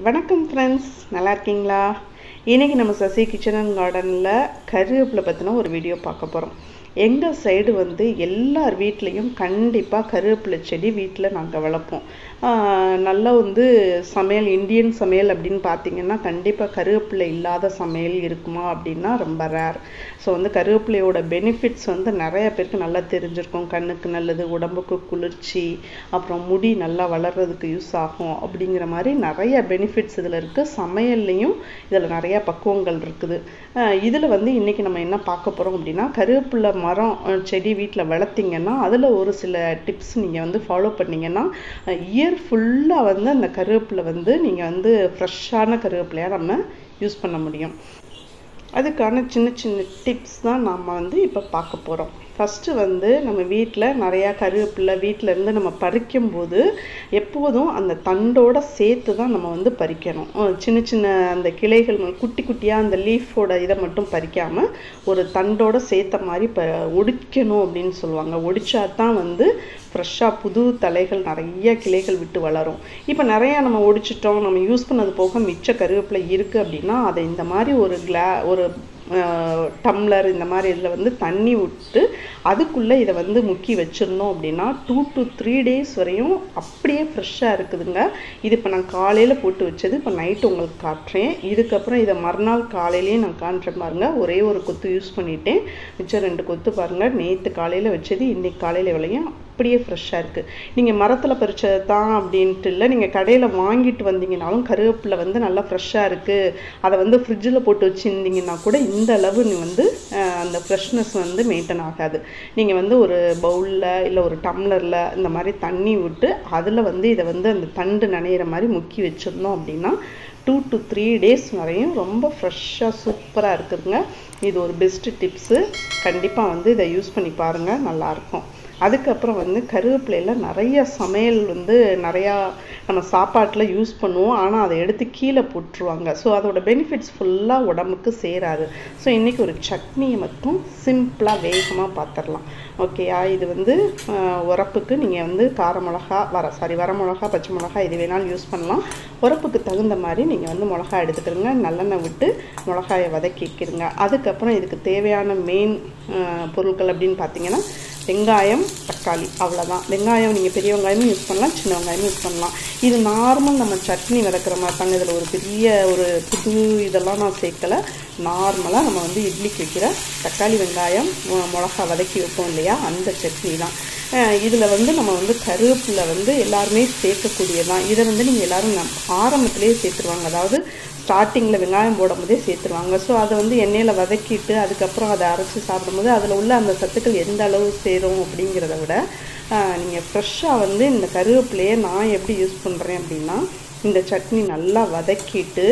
வணக்கம் ஃப்ரெண்ட்ஸ், நல்லா இருக்கீங்களா? இன்றைக்கி நம்ம சசி கிச்சன் அண்ட் கார்டனில் கருவேப்பிலை பற்றின ஒரு வீடியோ பார்க்க போகிறோம். எங்கள் சைடு எல்லார் வீட்லேயும் கண்டிப்பாக கருவேப்பிலை செடி வீட்டில் நாங்கள் வளர்ப்போம். நல்லா சமையல் இந்தியன் சமையல் அப்படின்னு பார்த்திங்கன்னா கண்டிப்பாக கருவேப்பிலை இல்லாத சமையல் இருக்குமா அப்படின்னா ரொம்ப ரேர். ஸோ கருவேப்பிலையோட பெனிஃபிட்ஸ் நிறைய பேருக்கு நல்லா தெரிஞ்சிருக்கும். கண்ணுக்கு நல்லது, உடம்புக்கு குளிர்ச்சி, அப்புறம் முடி நல்லா வளர்கிறதுக்கு யூஸ் ஆகும் அப்படிங்கிற மாதிரி நிறைய பெனிஃபிட்ஸ் இதில் இருக்குது. சமையல்லையும் இதில் நிறைய பக்குவங்கள் இருக்குது. இதில் இன்றைக்கி நம்ம என்ன பார்க்க போகிறோம் அப்படின்னா, கருவேப்பிலை மரம் செடி வீட்டில் வளர்த்திங்கன்னா அதில் ஒரு சில டிப்ஸ் நீங்கள் ஃபாலோ பண்ணிங்கன்னா இயர் ஃபுல்லாக அந்த கருவேப்பிலை நீங்கள் ஃப்ரெஷ்ஷான கருவேப்பிலையாக நம்ம யூஸ் பண்ண முடியும். அதுக்கான சின்ன சின்ன டிப்ஸ் தான் நாம் இப்போ பார்க்க போகிறோம். ஃபஸ்ட்டு நம்ம வீட்டில் நிறையா கருவேப்பிலை வீட்டிலேருந்து நம்ம பறிக்கும்போது எப்போதும் அந்த தண்டோடு சேர்த்து தான் நம்ம பறிக்கணும். சின்ன சின்ன அந்த கிளைகள் குட்டி குட்டியாக அந்த லீஃபோட இதை மட்டும் பறிக்காமல் ஒரு தண்டோடு சேர்த்த மாதிரி ஒடிக்கணும் அப்படின்னு சொல்லுவாங்க. ஒடிச்சா தான் ஃப்ரெஷ்ஷாக புது தலைகள் நிறைய கிளைகள் விட்டு வளரும். இப்போ நிறையா நம்ம ஒடிச்சிட்டோம், நம்ம யூஸ் பண்ணது போக மிச்ச கருவேப்பிலை இருக்குது அப்படின்னா அதை இந்த மாதிரி ஒரு டம்ளர் இந்த மாதிரி இதில் தண்ணி விட்டு அதுக்குள்ளே இதை முக்கி வச்சிருந்தோம் அப்படின்னா 2 to 3 days வரையும் அப்படியே ஃப்ரெஷ்ஷாக இருக்குதுங்க. இது இப்போ நான் காலையில் போட்டு வச்சது, இப்போ நைட்டு உங்களுக்கு காட்டுறேன். இதுக்கப்புறம் இதை மறுநாள் காலையிலேயே நான் காட்டுறேன் பாருங்கள். ஒரே ஒரு கொத்து யூஸ் பண்ணிட்டேன், மிச்சம் 2 கொத்து பாருங்கள். நேற்று காலையில் வச்சது இன்றைக்கி காலையில் விளையும் அப்படியே ஃப்ரெஷ்ஷாக இருக்குது. நீங்கள் மரத்தில் பறிச்சது தான் அப்படின்ட்டு இல்லை, நீங்கள் கடையில் வாங்கிட்டு வந்தீங்கன்னாலும் கருவேப்பிலை நல்லா ஃப்ரெஷ்ஷாக இருக்குது. அதை ஃப்ரிட்ஜில் போட்டு வச்சுருந்தீங்கன்னா கூட இந்த அளவு அந்த ஃப்ரெஷ்னஸ் மெயின்டைன் ஆகாது. நீங்கள் ஒரு பவுலில் இல்லை ஒரு டம்ளரில் இந்த மாதிரி தண்ணி விட்டு அதில் இதை அந்த தண்டு நனையிற மாதிரி முக்கி வச்சிருந்தோம் அப்படின்னா 2 to 3 days வரையும் ரொம்ப ஃப்ரெஷ்ஷாக சூப்பராக இருக்குதுங்க. இது ஒரு பெஸ்ட்டு டிப்ஸு. கண்டிப்பாக இதை யூஸ் பண்ணி பாருங்கள், நல்லாயிருக்கும். அதுக்கப்புறம் கருவேப்பிலையில் நிறைய சமையல் நிறையா நம்ம சாப்பாட்டில் யூஸ் பண்ணுவோம், ஆனால் அதை எடுத்து கீழே போட்டுருவாங்க. ஸோ அதோட பெனிஃபிட்ஸ் ஃபுல்லாக உடம்புக்கு சேராது. ஸோ இன்றைக்கி ஒரு சட்னியை மட்டும் சிம்பிளாக வேகமாக பார்த்துடலாம். ஓகேயா? இது உரப்புக்கு நீங்கள் கார மிளகா வர மிளகா, பச்சை மிளகா எது வேணாலும் யூஸ் பண்ணலாம். உரப்புக்கு தகுந்த மாதிரி நீங்கள் மிளகா எடுத்துக்கிறங்க. நல்லெண்ணெய் விட்டு மிளகாயை வதக்கிக்கிறங்க. அதுக்கப்புறம் இதுக்கு தேவையான மெயின் பொருட்கள் அப்படின்னு பார்த்தீங்கன்னா வெங்காயம், தக்காளி, அவ்வளோதான். வெங்காயம் நீங்கள் பெரிய வெங்காயமும் யூஸ் பண்ணலாம், சின்ன வெங்காயமும் யூஸ் பண்ணலாம். இது நார்மல் நம்ம சட்னி வதக்கிற மாதிரி தாங்க. இதில் ஒரு பெரிய புது இதெல்லாம் நான் சேர்க்கலை. நார்மலாக நம்ம இட்லிக்கு வைக்கிற தக்காளி, வெங்காயம், மிளகா வதக்கி வைப்போம் இல்லையா, அந்த சட்னி தான். இதில் நம்ம கருவேப்பிலை எல்லாருமே சேர்க்கக்கூடியதான். இதை நீங்கள் எல்லோரும் ஆரம்பத்திலே சேர்த்துருவாங்க, அதாவது ஸ்டார்டிங்கில் வெங்காயம் போடும்போதே சேர்த்துருவாங்க. ஸோ அதை எண்ணெயில் வதக்கிட்டு அதுக்கப்புறம் அதை அரைச்சி சாப்பிடும்போது அதில் உள்ள அந்த சத்துக்கள் எந்த அளவு சேரும் அப்படிங்கிறத விட நீங்கள் ஃப்ரெஷ்ஷாக இந்த கருவேப்பிலையை நான் எப்படி யூஸ் பண்ணுறேன் அப்படின்னா, இந்த சட்னி நல்லா வதக்கிட்டு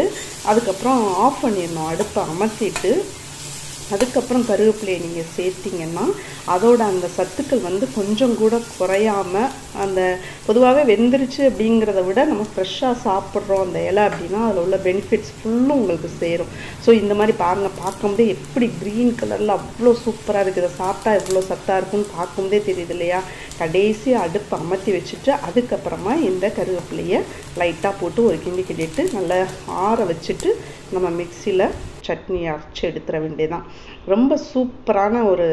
அதுக்கப்புறம் ஆஃப் பண்ணிடணும், அடுப்பை அமர்த்திட்டு அதுக்கப்புறம் கருவேப்பிலையை நீங்கள் சேர்த்திங்கன்னா அதோட அந்த சத்துக்கள் கொஞ்சம் கூட குறையாமல், அந்த பொதுவாகவே வெந்துருச்சு அப்படிங்கிறத விட நம்ம ஃப்ரெஷ்ஷாக சாப்பிட்றோம் அந்த இலை அப்படின்னா அதில் உள்ள பெனிஃபிட்ஸ் ஃபுல்லும் உங்களுக்கு சேரும். ஸோ இந்த மாதிரி பாருங்கள், பார்க்கும்போதே எப்படி க்ரீன் கலரில் அவ்வளோ சூப்பராக இருக்குது. இதை சாப்பிட்டா எவ்வளோ சத்தாக இருக்குன்னு பார்க்கும்போதே தெரியுது இல்லையா? கடைசி அடுப்பை அமர்த்தி வச்சுட்டு அதுக்கப்புறமா இந்த கருவேப்பிலையை லைட்டாக போட்டு ஒரு கிண்டிட்டு நல்லா ஆற வச்சுட்டு நம்ம மிக்சியில் சட்னி அரைச்சி எடுத்துட வேண்டியதான். ரொம்ப சூப்பரான ஒரு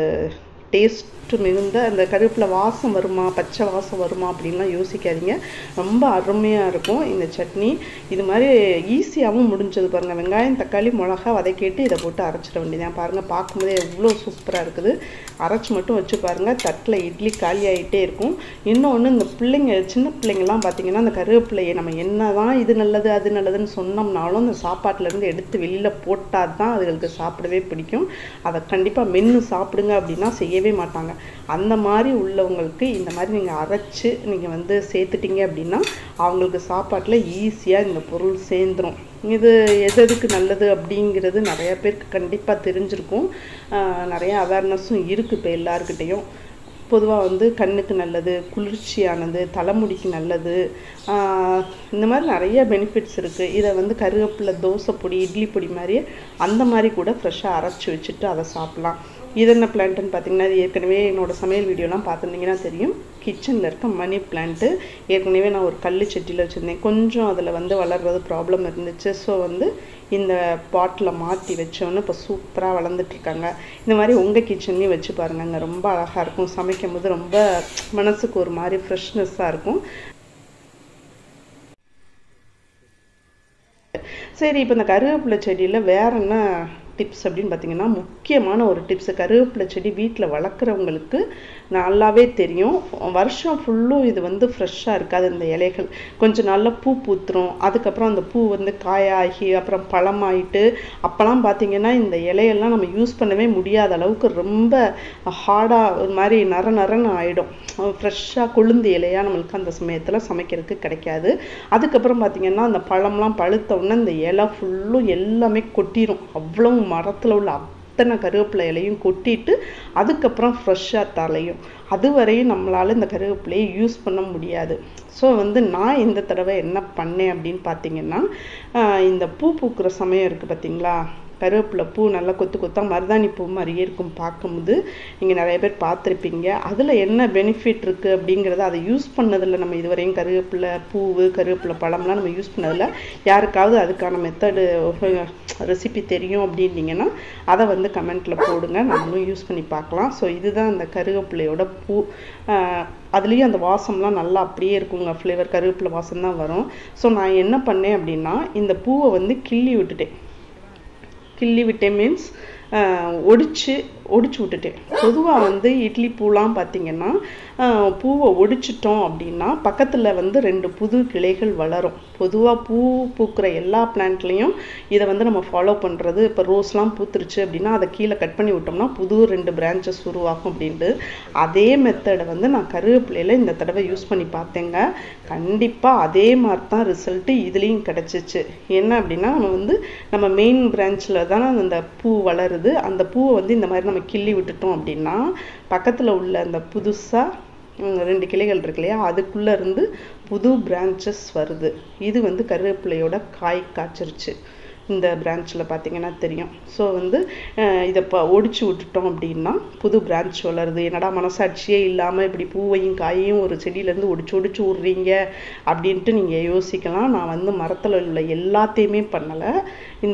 டேஸ்ட்டு மிகுந்த அந்த கருவேப்பிலை வாசம் வருமா, பச்சை வாசம் வருமா அப்படின்லாம் யோசிக்காதீங்க. ரொம்ப அருமையாக இருக்கும் இந்த சட்னி. இது மாதிரி ஈஸியாகவும் முடிஞ்சது பாருங்கள். வெங்காயம், தக்காளி, மிளகா வதக்கிட்டு இதை போட்டு அரைச்சிட வேண்டியதான். பாருங்கள், பார்க்கும்போதே எவ்வளோ சூப்பராக இருக்குது. அரைச்சி மட்டும் வச்சு பாருங்கள், தட்டில் இட்லி காலி ஆகிட்டே இருக்கும். இன்னொன்று, இந்த பிள்ளைங்க, சின்ன பிள்ளைங்கள்லாம் பார்த்திங்கன்னா அந்த கருவேப்பிலையை நம்ம என்ன தான் இது நல்லது அது நல்லதுன்னு சொன்னோம்னாலும் அந்த சாப்பாட்டிலேருந்து எடுத்து வெளியில் போட்டால் தான் அதுகளுக்கு சாப்பிடவே பிடிக்கும். அதை கண்டிப்பாக மென்று சாப்பிடுங்க அப்படின்னா செய்யவே மாட்டாங்க. அந்த மாதிரி உள்ளவங்களுக்கு இந்த மாதிரி நீங்கள் அரைச்சி நீங்கள் சேர்த்துட்டீங்க அப்படின்னா அவங்களுக்கு சாப்பாட்டில் ஈஸியாக இந்த பொருள் சேர்ந்துடும். இது எதுக்கு நல்லது அப்படிங்கிறது நிறையா பேருக்கு கண்டிப்பாக தெரிஞ்சிருக்கும். நிறையா அவேர்னஸும் இருக்குது இப்போ எல்லாருக்கிட்டேயும். பொதுவாக கண்ணுக்கு நல்லது, குளிர்ச்சியானது, தலைமுடிக்கு நல்லது, இந்த மாதிரி நிறைய பெனிஃபிட்ஸ் இருக்குது. இதை கருவேப்பிலை தோசை பொடி, இட்லி பொடி மாதிரியே அந்த மாதிரி கூட ஃப்ரெஷ்ஷாக அரைச்சி வச்சுட்டு அதை சாப்பிட்லாம். இது என்ன பிளான்ட்னு பார்த்தீங்கன்னா, இது ஏற்கனவே என்னோட சமையல் வீடியோலாம் பார்த்துருந்தீங்கன்னா தெரியும். கிச்சனில் இருக்க மணி பிளான்ட்டு. ஏற்கனவே நான் ஒரு கல் சட்டியில் வச்சுருந்தேன். கொஞ்சம் அதில் வந்து வளர்றது ப்ராப்ளம் இருந்துச்சு. ஸோ வந்து இந்த பாட்டில் மாற்றி வச்சோன்னு இப்போ சூப்பராக வளர்ந்துட்டுருக்காங்க. இந்த மாதிரி உங்கள் கிச்சன்லேயும் வச்சு பாருங்கங்க. ரொம்ப அழகாக இருக்கும். சமைக்கும் போது ரொம்ப மனசுக்கு ஒரு மாதிரி ஃப்ரெஷ்னஸ்ஸாக இருக்கும். சரி, இப்போ இந்த கருவேப்பிலை செடியில் வேறு என்ன டிப்ஸ் அப்படின்னு பார்த்தீங்கன்னா, முக்கியமான ஒரு டிப்ஸ். கருவேப்பிலை செடி வீட்டில் வளர்க்குறவங்களுக்கு நல்லாவே தெரியும். வருஷம் ஃபுல்லும் இது வந்து ஃப்ரெஷ்ஷாக இருக்காது. இந்த இலைகள் கொஞ்சம் நல்லா பூ பூத்துரும். அதுக்கப்புறம் அந்த பூ வந்து காயாகி அப்புறம் பழமாயிட்டு அப்போலாம் பார்த்தீங்கன்னா இந்த இலையெல்லாம் நம்ம யூஸ் பண்ணவே முடியாத அளவுக்கு ரொம்ப ஹார்டாக ஒரு மாதிரி நரன்னு ஆகிடும். ஃப்ரெஷ்ஷாக கொழுந்து இலையாக நம்மளுக்கு அந்த சமயத்தில் சமைக்கிறதுக்கு கிடைக்காது. அதுக்கப்புறம் பார்த்தீங்கன்னா அந்த பழம்லாம் பழுத்த உடனே இந்த இலை ஃபுல்லும் எல்லாமே கொட்டிடும். அவ்வளோ மரத்தில் உள்ள அத்தனை கருவேப்பிலை இலையும் கொட்டிட்டு அதுக்கப்புறம் ஃப்ரெஷ்ஷாக தலையும். அதுவரையும் நம்மளால் இந்த கருவேப்பிலையை யூஸ் பண்ண முடியாது. ஸோ வந்து நான் இந்த தடவை என்ன பண்ணேன் அப்படின்னு பார்த்தீங்கன்னா, இந்த பூ பூக்கிற சமயம் இருக்குது பார்த்தீங்களா, கருவேப்பிலை பூ நல்லா கொத்து கொத்தாக மருதாணி பூ மாதிரியே இருக்கும் பார்க்கும்போது. நீங்கள் நிறைய பேர் பார்த்துருப்பீங்க. அதில் என்ன பெனிஃபிட் இருக்குது அப்படிங்கிறத அதை யூஸ் பண்ணதில்லை நம்ம இதுவரையும். கருவேப்பிலை பூவு கருவேப்பிலை பழம்லாம் நம்ம யூஸ் பண்ணதில்லை. யாருக்காவது அதுக்கான மெத்தடு ரெசிபி தெரியும் அப்படின்னீங்கன்னா அதை வந்து கமெண்ட்டில் போடுங்க, நம்மளும் யூஸ் பண்ணி பார்க்கலாம். ஸோ இதுதான் அந்த கருவேப்பிலையோட பூ. அதுலேயும் அந்த வாசம்லாம் நல்லா அப்படியே இருக்குங்க. ஃப்ளேவர் கருவேப்பிலை வாசம் தான் வரும். ஸோ நான் என்ன பண்ணேன் அப்படின்னா, இந்த பூவை வந்து கிள்ளி விட்டுட்டேன். கிள்ளி விட்டேன் மீன்ஸ் ஒடிச்சு விட்டுட்டேன். பொதுவாக வந்து இட்லி பூலாம் பார்த்திங்கன்னா பூவை ஒடிச்சிட்டோம் அப்படின்னா பக்கத்தில் வந்து 2 புது கிளைகள் வளரும். பொதுவாக பூ பூக்கிற எல்லா பிளான்ட்லேயும் இதை வந்து நம்ம ஃபாலோ பண்ணுறது. இப்போ ரோஸ்லாம் பூத்துருச்சு அப்படின்னா அதை கீழே கட் பண்ணி விட்டோம்னா புது 2 பிரான்ச்சஸ் உருவாகும் அப்படின்ட்டு. அதே மெத்தடை வந்து நான் கருவேப்பிலையில் இந்த தடவை யூஸ் பண்ணி பார்த்தேங்க. கண்டிப்பாக அதே மாதிரி தான் ரிசல்ட்டு இதுலேயும் கிடச்சிச்சு. என்ன அப்படின்னா, நம்ம மெயின் பிரான்ச்சில் தானே அந்த பூ வளருது. அந்த பூவை வந்து இந்த மாதிரி நம்ம கிள்ளி விட்டுட்டோம் அப்படின்னா பக்கத்தில் உள்ள அந்த புதுசாக 2 கிளைகள் இருக்கு இல்லையா, அதுக்குள்ளே இருந்து புது பிரான்ச்சஸ் வருது. இது வந்து கருவேப்பிலையோட காய் காய்ச்சிருச்சு. இந்த பிரான்ச்சில் பார்த்தீங்கன்னா தெரியும். ஸோ வந்து இதை இப்போ ஒடிச்சு விட்டுட்டோம் அப்படின்னா புது பிரான்ச் வளருது. என்னடா மனசாட்சியே இல்லாமல் இப்படி பூவையும் காயையும் ஒரு செடியிலேருந்து ஒடிச்சு விட்றீங்க அப்படின்ட்டு நீங்கள் யோசிக்கலாம். நான் வந்து மரத்தில் உள்ள எல்லாத்தையுமே பண்ணலை.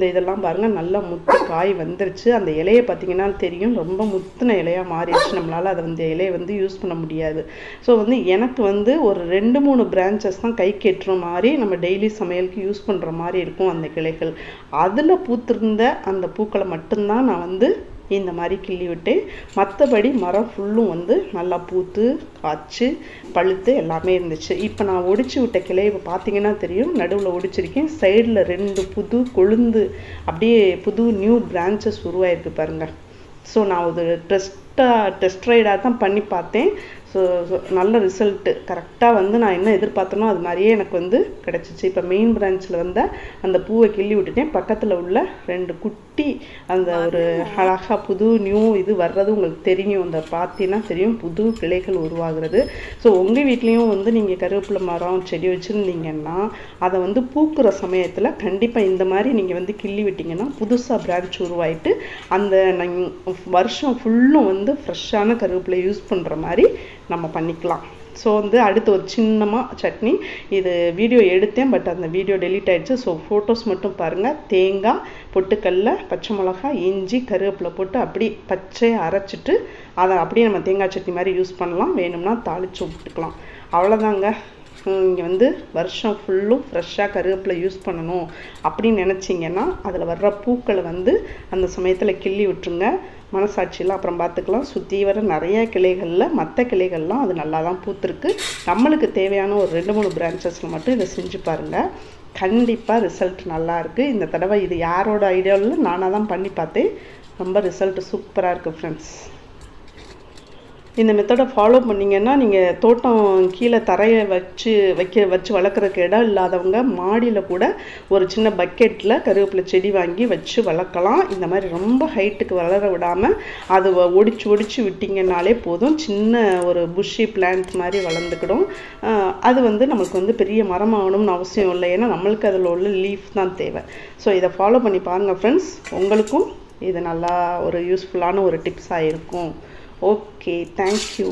இதெல்லாம் பாருங்கள், நல்லா முத்து காய் வந்துருச்சு. அந்த இலையை பார்த்தீங்கன்னா தெரியும், ரொம்ப முத்தின இலையாக மாறிடுச்சு. நம்மளால் அதை வந்து இலையை வந்து யூஸ் பண்ண முடியாது. ஸோ வந்து எனக்கு வந்து ஒரு 2-3 பிரான்ச்சஸ் தான் கை கெட்டுற மாதிரி நம்ம டெய்லி சமையலுக்கு யூஸ் பண்ணுற மாதிரி இருக்கும் அந்த கிளைகள். அதில் பூத்திருந்த அந்த பூக்களை மட்டும்தான் நான் வந்து இந்த மாதிரி கிள்ளி விட்டேன். மற்றபடி மரம் ஃபுல்லும் வந்து நல்லா பூத்து காய்ச்சி பழுத்து எல்லாமே இருந்துச்சு. இப்போ நான் ஒடிச்சு விட்ட கிளையை இப்போ பார்த்தீங்கன்னா தெரியும், நடுவில் ஒடிச்சிருக்கேன். சைடில் 2 புது கொழுந்து அப்படியே புது நியூ பிரான்ச்சஸ் உருவாயிருக்கு பாருங்கள். ஸோ நான் ஒரு டெஸ்ட் ரைடாக தான் பண்ணி பார்த்தேன். ஸோ நல்ல ரிசல்ட்டு. கரெக்டாக வந்து நான் என்ன எதிர்பார்த்தனோ அது மாதிரியே எனக்கு வந்து கிடச்சிச்சு. இப்போ மெயின் பிரான்ச்சில் வந்து அந்த பூவை கிள்ளி விட்டுட்டேன். பக்கத்தில் உள்ள 2 குட்டி அந்த ஒரு அழகாக புது நியூ இது வர்றது உங்களுக்கு தெரியும். அந்த பார்த்தீங்கன்னா தெரியும், புது கிளைகள் உருவாகிறது. ஸோ உங்கள் வீட்லேயும் வந்து நீங்கள் கருவேப்பிலை மரம் செடி வச்சுருந்தீங்கன்னா அதை வந்து பூக்கிற சமயத்தில் கண்டிப்பாக இந்த மாதிரி நீங்கள் வந்து கிள்ளி விட்டிங்கன்னா புதுசாக பிரான்ச் உருவாயிட்டு அந்த வருஷம் ஃபுல்லும் வந்து ஃப்ரெஷ்ஷான கருவேப்பிலை யூஸ் பண்ணுற மாதிரி நம்ம பண்ணிக்கலாம். ஸோ வந்து அடுத்து ஒரு சின்னமாக சட்னி. இது வீடியோ எடுத்தேன், பட் அந்த வீடியோ டெலீட் ஆகிடுச்சு. ஸோ ஃபோட்டோஸ் மட்டும் பாருங்கள். தேங்காய், பொட்டுக்கல்ல, பச்சை மிளகாய், இஞ்சி, கருவேப்பிலை போட்டு அப்படி பச்சையை அரைச்சிட்டு அதை அப்படியே நம்ம தேங்காய் சட்னி மாதிரி யூஸ் பண்ணலாம். வேணும்னா தாளித்து விட்டுக்கலாம். அவ்வளோதாங்க. நீங்கள் வந்து வருஷம் ஃபுல்லும் ஃப்ரெஷ்ஷாக கருவேப்பிலை யூஸ் பண்ணணும் அப்படின்னு நினச்சிங்கன்னா அதில் வர்ற பூக்களை வந்து அந்த சமயத்தில் கிள்ளி விட்டுருங்க. மனசாட்சியெல்லாம் அப்புறம் பார்த்துக்கலாம். சுற்றி வர நிறைய கிளைகளில் மற்ற கிளைகள்லாம் அது நல்லா தான் பூத்துருக்கு. நம்மளுக்கு தேவையான ஒரு 2-3 பிரான்ச்சஸில் மட்டும் இதை செஞ்சு பாருங்கள். கண்டிப்பாக ரிசல்ட் நல்லாயிருக்கு. இந்த தடவை இது யாரோட ஐடியாவில் நானாக தான் பண்ணி பார்த்தேன். ரொம்ப ரிசல்ட் சூப்பராக இருக்குது ஃப்ரெண்ட்ஸ். இந்த மெத்தடை ஃபாலோ பண்ணிங்கன்னா நீங்கள் தோட்டம் கீழே தரையை வச்சு வளர்க்குறதுக்கு இடம் இல்லாதவங்க மாடியில் கூட ஒரு சின்ன பக்கெட்டில் கருவேப்பிலை செடி வாங்கி வச்சு வளர்க்கலாம். இந்த மாதிரி ரொம்ப ஹைட்டுக்கு வளர விடாமல் அது ஒடிச்சு விட்டிங்கனாலே போதும். சின்ன ஒரு புஷ்ஷி பிளான்ட் மாதிரி வளர்ந்துக்கிடும். அது வந்து நமக்கு வந்து பெரிய மரம் ஆகணும்னு அவசியம் இல்லை. ஏன்னா நம்மளுக்கு அதில் உள்ள லீஃப் தான் தேவை. ஸோ இதை ஃபாலோ பண்ணி பாருங்கள் ஃப்ரெண்ட்ஸ். உங்களுக்கும் இது நல்லா ஒரு யூஸ்ஃபுல்லான ஒரு டிப்ஸாக இருக்கும். Okay, thank you.